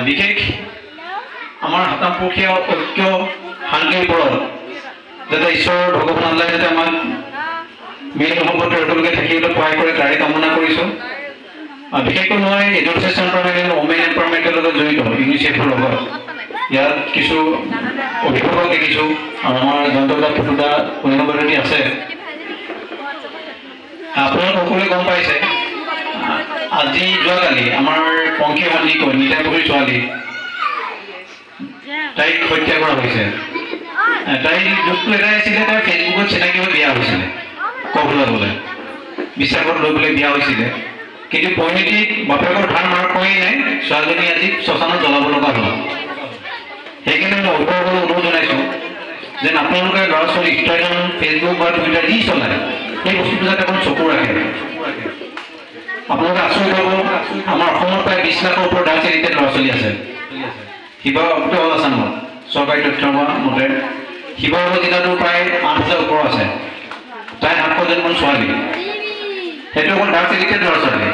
বিশেষ আমাৰ হাতামপুৰীয়া ঐক্য শান্তিৰ ওপৰত যাতে ঈশ্বৰ ভগৱান আল্লাই যাতে আমাক মিল সম্পৰ্ক একেলগে থাকিবলৈ সহায় কৰে তাৰে কামনা কৰিছোঁ। বিশেষকৈ মই এডুকেশ্যন চেণ্টাৰ ওমেন এম্পাৱাৰমেণ্টৰ লগত জড়িত ইউনিচেফৰ লগত ইয়াত কিছু অভিভাৱক দেখিছোঁ আৰু আমাৰ জয়ন্তদা ফুটুদা পূৰ্ণবৰ্তী আছে। আপোনালোক সকলোৱে গম পাইছে আজি যোৱাকালি আমাৰ পংখী মান্দি কয় নিতাপুৰীৰ ছোৱালী তাইক হত্যা কৰা হৈছে। তাইৰ দুখটো এটাই আছিলে তাই ফেচবুকত চিনাকি হৈ বিয়া হৈছিলে কবলৈ গ'লে বিশ্বাসত লৈ পেলাই বিয়া হৈছিলে কিন্তু পৰিণতিত বাপেকৰ ধান মাৰ খোৱাই নাই ছোৱালীজনী আজি শ্মশানত জ্বলাব লগা হ'ল। সেইকাৰণে মই অভিভাৱকলৈ অনুৰোধ জনাইছোঁ যেন আপোনালোকে ল'ৰা ছোৱালী ইনষ্টাগ্ৰাম ফেচবুক বা টুইটাৰ যি চলায় সেই বস্তুটো যাতে অকণ চকু ৰাখে। আপোনালোকে আচৰিত হ'ব আমাৰ অসমত প্ৰায় 20 লাখৰ ওপৰত ডান্স এডিক্টেড ল'ৰা ছোৱালী আছে। শিৱসাগৰ হ'ল আছামত চৰকাৰী তথ্য মতে শিৱসাগৰ জিলাতো প্ৰায় 8,000 ওপৰ আছে প্ৰায় 700জনমান ছোৱালী। সেইটো অকল ডান্স এডিক্টেড ল'ৰা ছোৱালী।